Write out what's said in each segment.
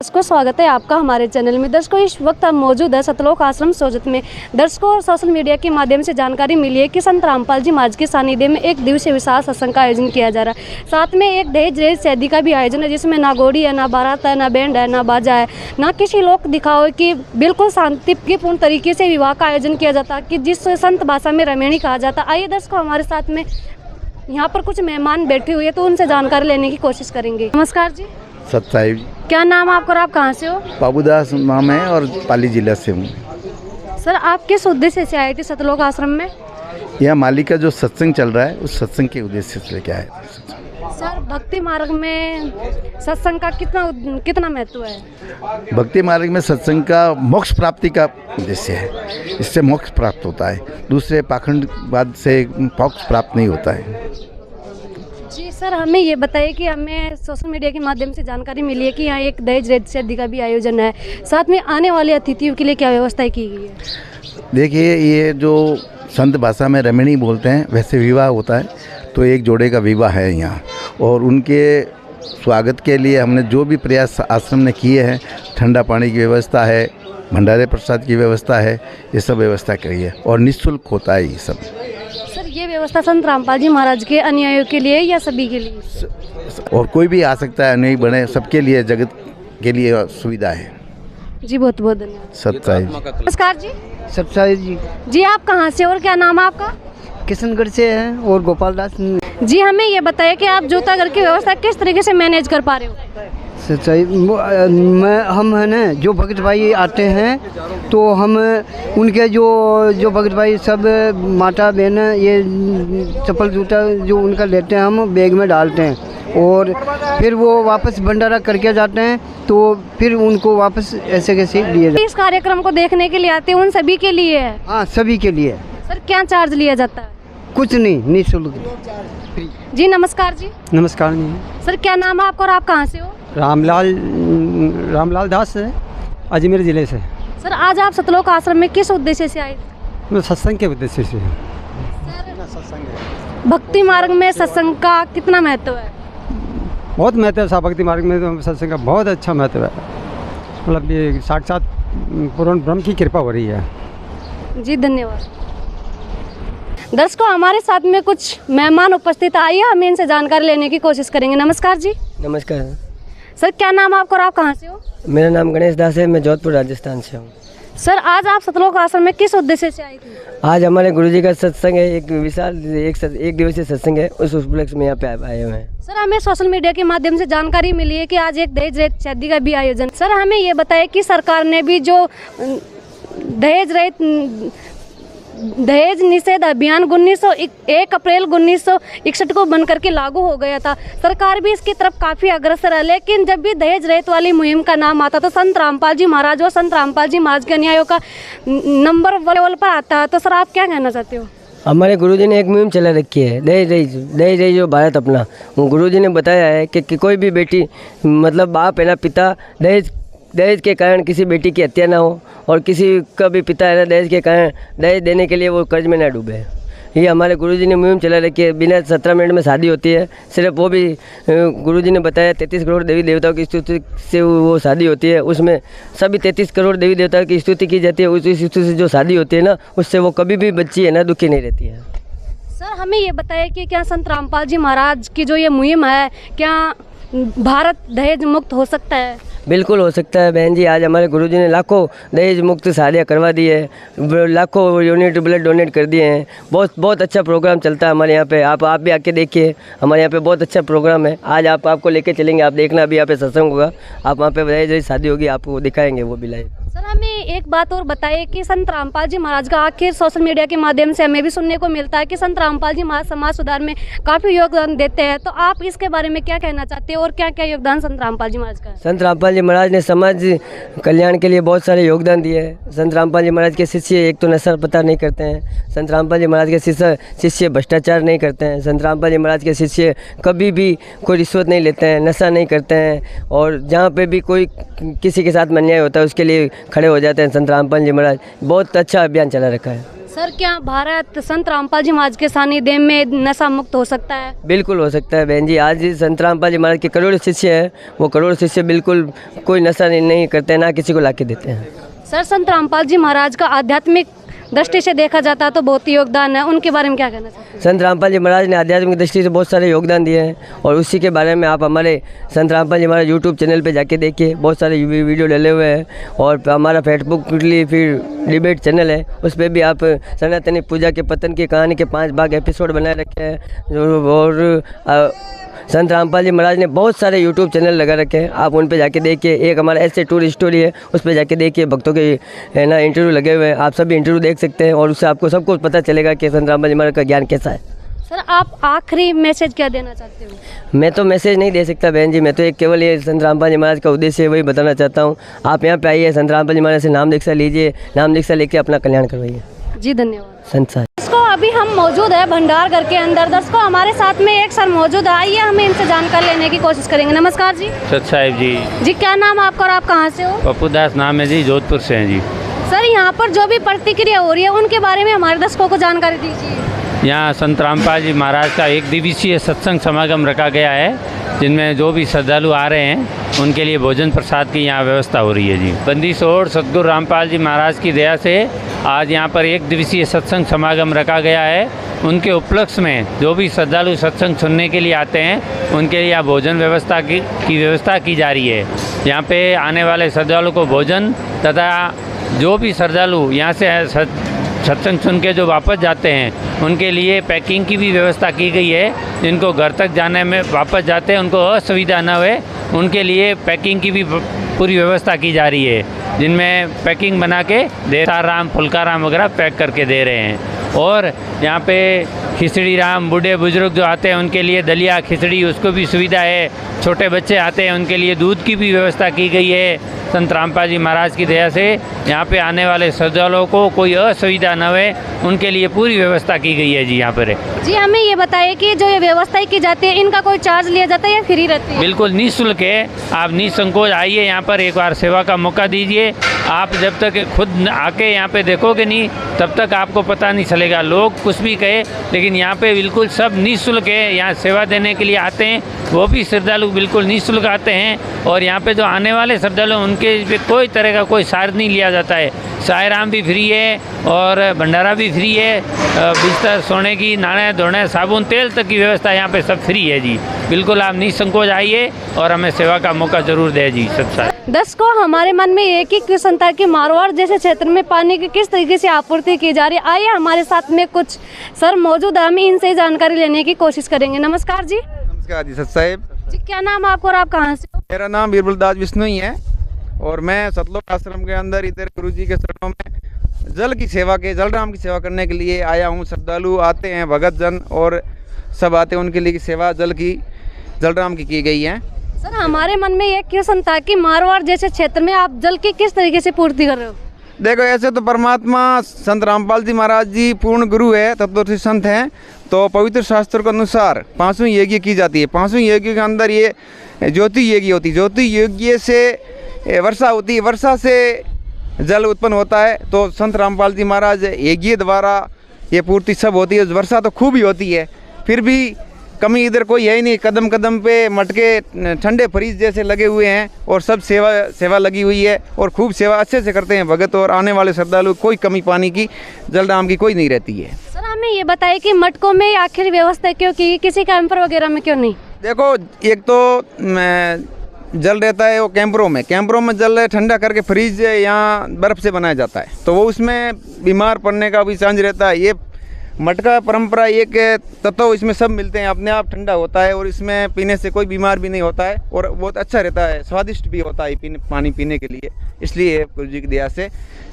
दर्शकों स्वागत है आपका हमारे चैनल में। दर्शकों इस वक्त हम मौजूद है सतलोक आश्रम सोजत में। दर्शकों सोशल मीडिया के माध्यम से जानकारी मिली है कि संत रामपाल जी महाराज के सानिध्य में एक दिवसीय विशाल सत्संग का आयोजन किया जा रहा है। साथ में एक दहेज रहित शादी का भी आयोजन है, जिसमें ना घोड़ी है, ना बारात है, ना बैंड है, ना बाजा है, ना किसी लोक दिखाओ कि बिल्कुल शांतिपूर्ण तरीके से विवाह का आयोजन किया जाता है, कि जिस संत भाषा में रमेणी कहा जाता है। आइए दर्शकों हमारे साथ में यहाँ पर कुछ मेहमान बैठे हुए हैं, तो उनसे जानकारी लेने की कोशिश करेंगे। नमस्कार जी। सत्साई। क्या नाम आपका और आप कहाँ से हो? बाबूदास नाम है और पाली जिला से हूँ। सर आप किस उद्देश्य से आए थे सतलोक आश्रम में? यहाँ माली का जो सत्संग चल रहा है उस सत्संग के उद्देश्य से लेके आए थे। सर भक्ति मार्ग में सत्संग का कितना महत्व है? भक्ति मार्ग में सत्संग का मोक्ष प्राप्ति का उद्देश्य है। इससे मोक्ष प्राप्त होता है, दूसरे पाखंडवाद से मोक्ष प्राप्त नहीं होता है। जी सर, हमें ये बताइए कि हमें सोशल मीडिया के माध्यम से जानकारी मिली है कि यहाँ एक दहेज रहित शादी का भी आयोजन है, साथ में आने वाले अतिथियों के लिए क्या व्यवस्था की गई है? देखिए, ये जो संत भाषा में रमणी बोलते हैं वैसे विवाह होता है, तो एक जोड़े का विवाह है यहाँ, और उनके स्वागत के लिए हमने जो भी प्रयास आश्रम ने किए हैं, ठंडा पानी की व्यवस्था है, भंडारे प्रसाद की व्यवस्था है, ये सब व्यवस्था करी है और निःशुल्क होता है ये सब। सर ये व्यवस्था संत रामपाल जी महाराज के अनुयायियों के लिए या सभी के लिए? और कोई भी आ सकता है, अनुयायी बने, सबके लिए, जगत के लिए सुविधा है। जी बहुत बहुत धन्यवाद। सत्साई। नमस्कार जी। सत्साई जी। जी आप कहाँ से और क्या नाम है आपका? किशनगढ़ से हैं और गोपाल दास। जी हमें ये बताइए कि आप जूता घर की व्यवस्था किस तरीके से मैनेज कर पा रहे हो? सच्चाई हम है ना, जो भगत भाई आते हैं तो हम उनके जो भगत भाई सब माता बहन ये चप्पल जूता जो उनका लेते हैं हम बैग में डालते हैं, और फिर वो वापस भंडारा करके जाते हैं, तो फिर उनको वापस ऐसे कैसे दिए जाते हैं। इस कार्यक्रम को देखने के लिए आते हैं, उन सभी के लिए है? हाँ, सभी के लिए। सर क्या चार्ज लिया जाता है? कुछ नहीं, निःशुल्क। जी नमस्कार जी। नमस्कार जी। सर क्या नाम है आपका और आप कहाँ से हो? रामलाल दास है, अजमेर ज़िले से। सर आज आप सतलोक आश्रम में किस उद्देश्य से आए? सत्संग के उद्देश्य से। भक्ति मार्ग में सत्संग का कितना महत्व है? बहुत महत्व है। भक्ति मार्ग में तो सत्संग का बहुत अच्छा महत्व है। मतलब ये साक्षात पूर्ण ब्रह्म की कृपा हो रही है। जी धन्यवाद। दर्शकों हमारे साथ में कुछ मेहमान उपस्थित, आइए हम इनसे जानकारी लेने की कोशिश करेंगे। नमस्कार जी। नमस्कार सर क्या नाम है आपका और आप कहाँ से हो? मेरा नाम गणेश दास है, मैं जोधपुर राजस्थान से हूँ। सर आज आप सतलोक आश्रम में किस उद्देश्य से आए थे? आज हमारे गुरुजी का सत्संग है, एक विशाल एक दिवसीय सत्संग है, उस उपलक्ष्य में यहाँ पे आए हुए हैं। सर हमें सोशल मीडिया के माध्यम से जानकारी मिली है कि आज एक दहेज रहित शादी का भी आयोजन। सर हमें ये बताया कि सरकार ने भी जो दहेज निषेध अभियान 1 अप्रैल 1961 को बन करके लागू हो गया था। सरकार भी इसकी तरफ काफ़ी अग्रसर है, लेकिन जब भी दहेज रहित वाली मुहिम का नाम आता तो संत रामपाल जी महाराज और संत रामपाल जी महाराज के अनुयायियों का नंबर लेवल पर आता है। तो सर आप क्या कहना चाहते हो? हमारे गुरुजी ने एक मुहिम चला रखी है, दहेज जो भारत अपना। गुरुजी ने बताया है कि कोई भी बेटी, मतलब बाप है ना, पिता दहेज के कारण किसी बेटी की हत्या ना हो, और किसी का भी पिता है ना दहेज के कारण दहेज देने के लिए वो कर्ज में ना डूबे। ये हमारे गुरुजी ने मुहिम चला रखी है। बिना 17 मिनट में शादी होती है, सिर्फ वो भी गुरुजी ने बताया 33 करोड़ देवी देवताओं की स्तुति से वो शादी होती है। उसमें सभी 33 करोड़ देवी देवताओं की स्तुति की जाती है। उस स्तुति से जो शादी होती है ना, उससे वो कभी भी बच्ची है ना दुखी नहीं रहती है। सर हमें ये बताया कि क्या संत रामपाल जी महाराज की जो ये मुहिम है, क्या भारत दहेज मुक्त हो सकता है? बिल्कुल हो सकता है बहन जी। आज हमारे गुरुजी ने लाखों दहेज मुक्त शादियाँ करवा दी है, लाखों यूनिट ब्लड डोनेट कर दिए हैं। बहुत अच्छा प्रोग्राम चलता है हमारे यहाँ पे। आप भी आके देखिए, हमारे यहाँ पे बहुत अच्छा प्रोग्राम है। आज आपको लेके चलेंगे, आप देखना, अभी यहाँ पे सत्संग होगा, आप वहाँ पे दहेज शादी होगी, आपको दिखाएंगे वो भी लाइव। सर हमें एक बात और बताइए कि संत रामपाल जी महाराज का आखिर सोशल मीडिया के माध्यम से हमें भी सुनने को मिलता है कि संत रामपाल जी महाराज समाज सुधार में काफ़ी योगदान देते हैं, तो आप इसके बारे में क्या कहना चाहते हैं और क्या क्या योगदान संत रामपाल जी महाराज का है? संत रामपाल जी महाराज ने समाज कल्याण के लिए बहुत सारे योगदान दिए हैं। संत रामपाल जी महाराज के शिष्य एक तो नशा पता नहीं करते हैं, संत रामपाल जी महाराज के शिष्य भ्रष्टाचार नहीं करते हैं, संत रामपाल जी महाराज के शिष्य कभी भी कोई रिश्वत नहीं लेते हैं, नशा नहीं करते हैं, और जहाँ पे भी कोई किसी के साथ अन्याय होता है उसके लिए खड़े हो जाते हैं। संत रामपाल जी महाराज बहुत अच्छा अभियान चला रखा है। सर क्या भारत संत रामपाल जी महाराज के सानिध्य में नशा मुक्त हो सकता है? बिल्कुल हो सकता है बहन जी। आज संत रामपाल जी महाराज के करोड़ों शिष्य हैं, वो करोड़ों शिष्य बिल्कुल कोई नशा नहीं करते, ना किसी को लाके देते हैं। सर संत रामपाल जी महाराज का आध्यात्मिक दृष्टि से देखा जाता है तो बहुत ही योगदान है, उनके बारे में क्या कहना चाहते हैं? संत रामपाल जी महाराज ने आध्यात्मिक दृष्टि से बहुत सारे योगदान दिए हैं और उसी के बारे में आप हमारे संत रामपाल जी महाराज यूट्यूब चैनल पे जाके देखिए, बहुत सारे वीडियो डले हुए हैं। और हमारा फेसबुक फिर डिबेट चैनल है, उस पर भी आप सनातनी पूजा के पतन की कहानी के 5 भाग एपिसोड बनाए रखे हैं। और संत रामपाल जी महाराज ने बहुत सारे यूट्यूब चैनल लगा रखे हैं, आप उन पे जाके देखिए। एक हमारा ऐसे टूर स्टोरी है, उस पे जाके देखिए, भक्तों के है ना इंटरव्यू लगे हुए हैं, आप सभी इंटरव्यू देख सकते हैं और उससे आपको सब कुछ पता चलेगा कि संत रामपाल जी महाराज का ज्ञान कैसा है। सर आप आखिरी मैसेज क्या देना चाहते हो? मैं तो मैसेज नहीं दे सकता बहन जी, मैं तो एक केवल ये संत रामपाल जी महाराज का उद्देश्य है वही बताना चाहता हूँ। आप यहाँ पे आइए, संत रामपाल जी महाराज से नाम दीक्षा लीजिए, नाम दीक्षा लेके अपना कल्याण करवाइए। जी धन्यवाद। संत साहब दर्शकों अभी हम मौजूद है भंडार घर के अंदर। दर्शकों हमारे साथ में एक सर मौजूद है, आइए हम इनसे जानकारी लेने की कोशिश करेंगे। नमस्कार जी। सत साहिब जी। जी क्या नाम आपका और आप कहाँ से हो? पप्पू दास नाम है जी, जोधपुर से हैं जी। सर यहाँ पर जो भी प्रतिक्रिया हो रही है उनके बारे में हमारे दर्शकों को जानकारी दीजिए। यहाँ संत रामपाल जी महाराज का एक दिवसीय सत्संग समागम रखा गया है, जिनमें जो भी श्रद्धालु आ रहे हैं उनके लिए भोजन प्रसाद की यहाँ व्यवस्था हो रही है जी। बंदी छोड़ सतगुरु रामपाल जी महाराज की दया से आज यहाँ पर एक दिवसीय सत्संग समागम रखा गया है। उनके उपलक्ष्य में जो भी श्रद्धालु सत्संग सुनने के लिए आते हैं उनके लिए यहाँ भोजन व्यवस्था की व्यवस्था की जा रही है। यहाँ पे आने वाले श्रद्धालु को भोजन तथा जो भी श्रद्धालु यहाँ से सत्संग सुन के जो वापस जाते हैं उनके लिए पैकिंग की भी व्यवस्था की गई है। जिनको घर तक जाने में वापस जाते हैं उनको असुविधा न हुए, उनके लिए पैकिंग की भी पूरी व्यवस्था की जा रही है, जिनमें पैकिंग बना के राम फुल्का राम वगैरह पैक करके दे रहे हैं। और यहाँ पे खिचड़ी राम बूढ़े बुजुर्ग जो आते हैं उनके लिए दलिया खिचड़ी उसको भी सुविधा है। छोटे बच्चे आते हैं उनके लिए दूध की भी व्यवस्था की गई है। संत रामपाल जी महाराज की दया से यहाँ पे आने वाले श्रद्धालुओं को कोई असुविधा न हुए, उनके लिए पूरी व्यवस्था की गई है जी यहाँ पर। जी हमें ये बताइए कि जो ये व्यवस्थाएं की जाती है इनका कोई चार्ज लिया जाता है या फ्री रहती है? बिल्कुल निःशुल्क है, आप निसंकोच आइए यहाँ पर, एक बार सेवा का मौका दीजिए। आप जब तक खुद आके यहाँ पे देखोगे नहीं तब तक आपको पता नहीं चलेगा। लोग कुछ भी कहे लेकिन यहाँ पे बिल्कुल सब निःशुल्क है। यहाँ सेवा देने के लिए आते हैं वो भी श्रद्धालु बिल्कुल निःशुल्क आते हैं। और यहाँ पे जो आने वाले श्रद्धालु उनके पे कोई तरह का कोई चार्ज नहीं लिया जाता है। साय राम भी फ्री है और भंडारा भी फ्री है, बिस्तर सोने की, नहाने धोने, साबुन तेल तक की व्यवस्था यहाँ पे सब फ्री है जी। बिल्कुल आप निसंकोच आइए और हमें सेवा का मौका जरूर दें जी। सब साथ दर्शकों हमारे मन में एक ही क्वेश्चन था कि मारवाड़ जैसे क्षेत्र में पानी की किस तरीके से आपूर्ति की जा रही है। आइए हमारे साथ में कुछ सर मौजूद है, हम इनसे जानकारी लेने की कोशिश करेंगे। नमस्कार जी। नमस्कार जी सत साहिब जी क्या नाम आपको और आप कहाँ से हो? मेरा नाम बीरबल दास विष्णु ही है और मैं सतलोक आश्रम के अंदर इधर गुरु जी के शरणों में जल की सेवा के जलराम की सेवा करने के लिए आया हूँ। श्रद्धालु आते हैं, भगत जन और सब आते हैं, उनके लिए सेवा जलराम की गई है। सर हमारे मन में एक क्वेश्चन था कि मारवाड़ जैसे क्षेत्र में आप जल की किस तरीके से पूर्ति कर रहे हो? देखो ऐसे तो परमात्मा संत रामपाल जी महाराज जी पूर्ण गुरु है, तत्वदर्शी संत हैं, तो पवित्र शास्त्रों के अनुसार 5वें यज्ञ की जाती है। 5वें यज्ञ के अंदर ये ज्योति यज्ञ होती है। ज्योति यज्ञ से वर्षा होती है, वर्षा से जल उत्पन्न होता है। तो संत रामपाल जी महाराज यज्ञ द्वारा ये पूर्ति सब होती है। वर्षा तो खूब ही होती है, फिर भी कमी इधर कोई है ही नहीं। कदम कदम पे मटके ठंडे फ्रीज जैसे लगे हुए हैं और सब सेवा लगी हुई है और खूब सेवा अच्छे से करते हैं भगत। और आने वाले श्रद्धालु कोई कमी पानी की जलराम की कोई नहीं रहती है। सर हमें ये बताइए कि मटकों में आखिर व्यवस्था क्यों की, किसी कैंपर वगैरह में क्यों नहीं? देखो एक तो जल रहता है वो कैंपरों में जल ठंडा करके फ्रीज या बर्फ़ से बनाया जाता है, तो वो उसमें बीमार पड़ने का भी चांस रहता है। ये मटका परंपरा एक तत्व, इसमें सब मिलते हैं, अपने आप ठंडा होता है और इसमें पीने से कोई बीमार भी नहीं होता है और बहुत अच्छा रहता है, स्वादिष्ट भी होता है पानी पीने के लिए। इसलिए गुरु जी की दया से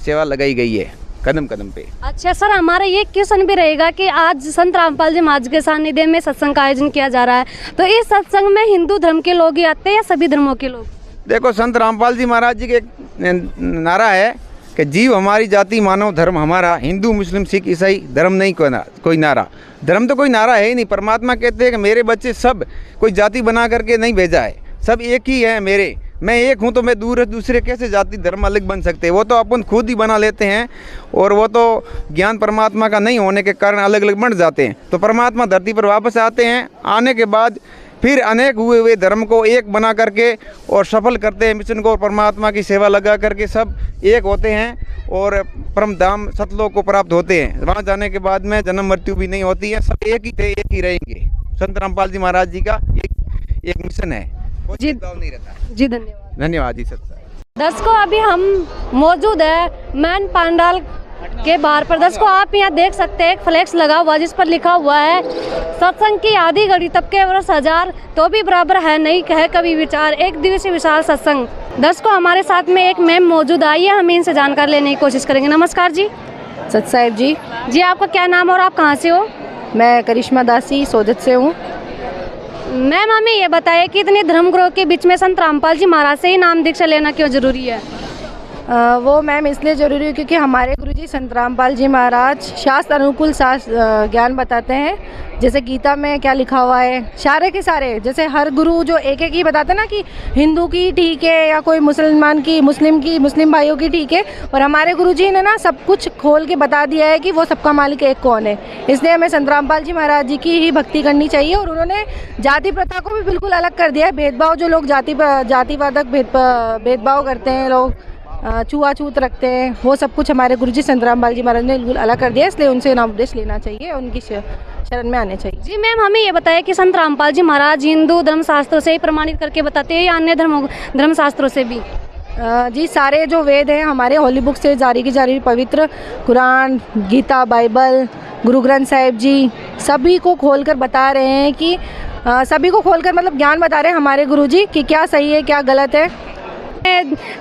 सेवा लगाई गई है कदम कदम पे। अच्छा सर हमारा ये क्वेश्चन भी रहेगा कि आज संत रामपाल जी महाराज के सानिध्य में सत्संग का आयोजन किया जा रहा है, तो इस सत्संग में हिंदू धर्म के लोग ही आते हैं या सभी धर्मों के लोग? देखो संत रामपाल जी महाराज जी के एक नारा है कि जीव हमारी जाति मानव धर्म हमारा, हिंदू मुस्लिम सिख ईसाई धर्म नहीं कोई नारा। धर्म तो कोई नारा है ही नहीं। परमात्मा कहते हैं कि मेरे बच्चे सब कोई जाति बना करके नहीं भेजा है, सब एक ही है मेरे। मैं एक हूँ तो मैं दूसरे कैसे जाति धर्म अलग बन सकते हैं? वो तो अपन खुद ही बना लेते हैं, और वो तो ज्ञान परमात्मा का नहीं होने के कारण अलग अलग बन जाते हैं। तो परमात्मा धरती पर वापस आते हैं, आने के बाद फिर अनेक हुए धर्म को एक बना करके और सफल करते हैं मिशन को, और परमात्मा की सेवा लगा करके सब एक होते हैं और परम धाम सतलोक को प्राप्त होते हैं। वहाँ जाने के बाद में जन्म मृत्यु भी नहीं होती है, सब एक ही थे, एक ही रहेंगे। संत रामपाल जी महाराज जी का एक मिशन है, कोई जी भेदभाव नहीं रहता। जी धन्यवाद। धन्यवाद जी सत्संग। दर्शकों अभी हम मौजूद है मैन पांडाल के बाहर पर। दर्शकों आप यहाँ देख सकते हैं एक फ्लैक्स लगा हुआ जिस पर लिखा हुआ है सत्संग की आधी घड़ी तब के वर्ष हजार तो भी बराबर है नहीं कहे कभी विचार, एक दिवसीय विशाल सत्संग। दर्शकों हमारे साथ में एक मैम मौजूद आई है, हम इनसे जानकारी लेने की कोशिश करेंगे। नमस्कार जी। सत साहिब जी। जी आपका क्या नाम और आप कहाँ से हो? मैं करिश्मा दासी सोजत से हूँ। मैम हमें ये बताइए कि इतने धर्मगुरुओं के बीच में संत रामपाल जी महाराज से ही नाम दीक्षा लेना क्यों जरूरी है? वो मैम इसलिए ज़रूरी है क्योंकि हमारे गुरुजी संत रामपाल जी महाराज शास्त्र अनुकूल शास्त्र ज्ञान बताते हैं। जैसे गीता में क्या लिखा हुआ है, सारे के सारे, जैसे हर गुरु जो एक एक ही बताते हैं ना कि हिंदू की ठीक है या कोई मुसलमान की मुस्लिम भाइयों की ठीक है, और हमारे गुरुजी ने ना सब कुछ खोल के बता दिया है कि वो सबका मालिक एक कौन है। इसलिए हमें संत रामपाल जी महाराज जी की ही भक्ति करनी चाहिए। और उन्होंने जाति प्रथा को भी बिल्कुल अलग कर दिया है। भेदभाव जो लोग जातिवादक भेदभाव करते हैं, लोग छुआछूत रखते हैं, वो सब कुछ हमारे गुरुजी संत रामपाल जी महाराज ने बिल्कुल अलग कर दिया। इसलिए उनसे नाम उपदेश लेना चाहिए, उनकी शरण में आने चाहिए। जी मैम हमें ये बताया कि संत रामपाल जी महाराज हिंदू धर्मशास्त्रों से ही प्रमाणित करके बताते हैं या अन्य धर्मशास्त्रों से भी? जी सारे जो वेद हैं हमारे होली बुक से जारी की जा रही पवित्र कुरान, गीता, बाइबल, गुरु ग्रंथ साहिब जी सभी को खोलकर बता रहे हैं कि सभी को खोलकर मतलब ज्ञान बता रहे हैं हमारे गुरुजी कि क्या सही है क्या गलत है।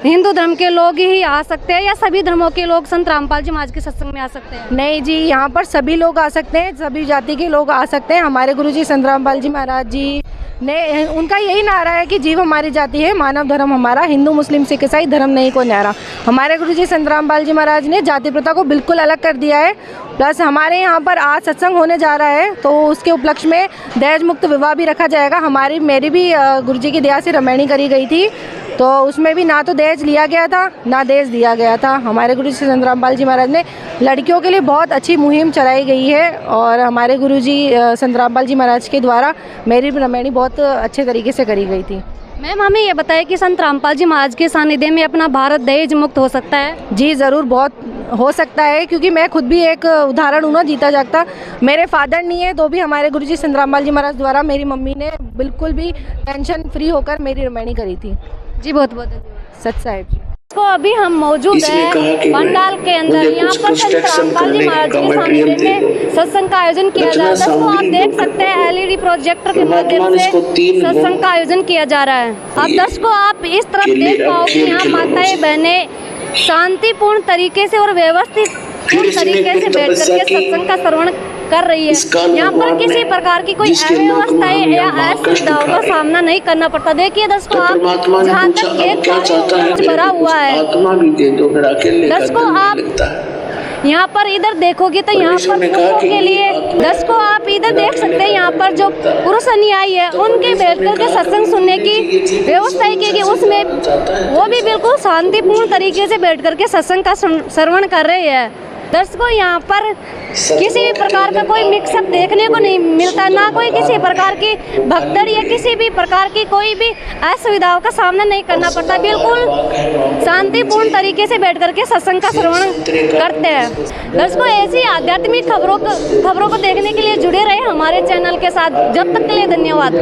हिंदू धर्म के लोग ही आ सकते हैं या सभी धर्मों के लोग संत रामपाल जी महाराज के सत्संग में आ सकते हैं? नहीं जी, यहाँ पर सभी लोग आ सकते हैं, सभी जाति के लोग आ सकते हैं। हमारे गुरुजी संत रामपाल जी महाराज जी ने उनका यही नारा है कि जीव हमारी जाति है, मानव धर्म हमारा, हिंदू मुस्लिम सिख ईसाई धर्म नहीं को न्यारा। हमारे गुरुजी संत रामपाल जी महाराज ने जाति प्रथा को बिल्कुल अलग कर दिया है। प्लस हमारे यहाँ पर आज सत्संग होने जा रहा है तो उसके उपलक्ष्य में दहेज मुक्त विवाह भी रखा जाएगा। मेरी भी गुरुजी की दया से रमैनी करी गई थी, तो उसमें भी ना तो दहेज लिया गया था ना दहेज दिया गया था। हमारे गुरुजी संत रामपाल जी महाराज ने लड़कियों के लिए बहुत अच्छी मुहिम चलाई गई है, और हमारे गुरुजी संत रामपाल जी महाराज के द्वारा मेरी रमैनी बहुत अच्छे तरीके से करी गई थी। मैम हमें ये बताया कि संत रामपाल जी महाराज के सानिध्य में अपना भारत दहेज मुक्त हो सकता है? जी ज़रूर, बहुत हो सकता है, क्योंकि मैं खुद भी एक उदाहरण हूँ ना, जीता जागता। मेरे फादर नहीं है तो भी हमारे गुरुजी संत रामपाल जी महाराज द्वारा मेरी मम्मी ने बिल्कुल भी टेंशन फ्री होकर मेरी रमैनी करी थी। जी बहुत बहुत धन्यवाद। सत साहिब जी। तो अभी हम मौजूद हैं पंडाल के अंदर। यहाँ पर संत रामपाल जी महाराज के सानिध्य में सत्संग का आयोजन किया जा रहा है। दोस्तों आप देख सकते हैं एलईडी प्रोजेक्टर के माध्यम से सत्संग का आयोजन किया जा रहा है। अब दर्शकों आप इस तरफ देख पाओगे यहाँ माताएं बहनें शांतिपूर्ण तरीके से और व्यवस्थित तरीके से बैठ करके सत्संग का श्रवण कर रही है। यहाँ पर किसी प्रकार की कोई अव्यवस्थाएं या असुविधाओं का सामना नहीं करना पड़ता। देखिए दोस्तों आप जहाँ तक एक भरा हुआ है, दोस्तों आप यहाँ पर इधर देखोगे तो यहाँ पर पुरुषों के लिए, दोस्तों आप इधर देख सकते हैं यहाँ पर जो पुरुष अनुयायी है उनके बैठकर के सत्संग सुनने की व्यवस्था की गई, उसमें वो भी बिल्कुल शांतिपूर्ण तरीके से बैठ करके सत्संग का श्रवण कर रहे हैं। दर्शकों यहाँ पर किसी भी प्रकार का कोई मिक्सअप देखने को नहीं मिलता, ना कोई किसी प्रकार की भगदड़ या किसी भी प्रकार की कोई भी असुविधाओं का सामना नहीं करना पड़ता। बिल्कुल शांतिपूर्ण तरीके से बैठ करके सत्संग का श्रवण करते हैं। दर्शकों ऐसी आध्यात्मिक खबरों को देखने के लिए जुड़े रहे हमारे चैनल के साथ। जब तक के लिए धन्यवाद।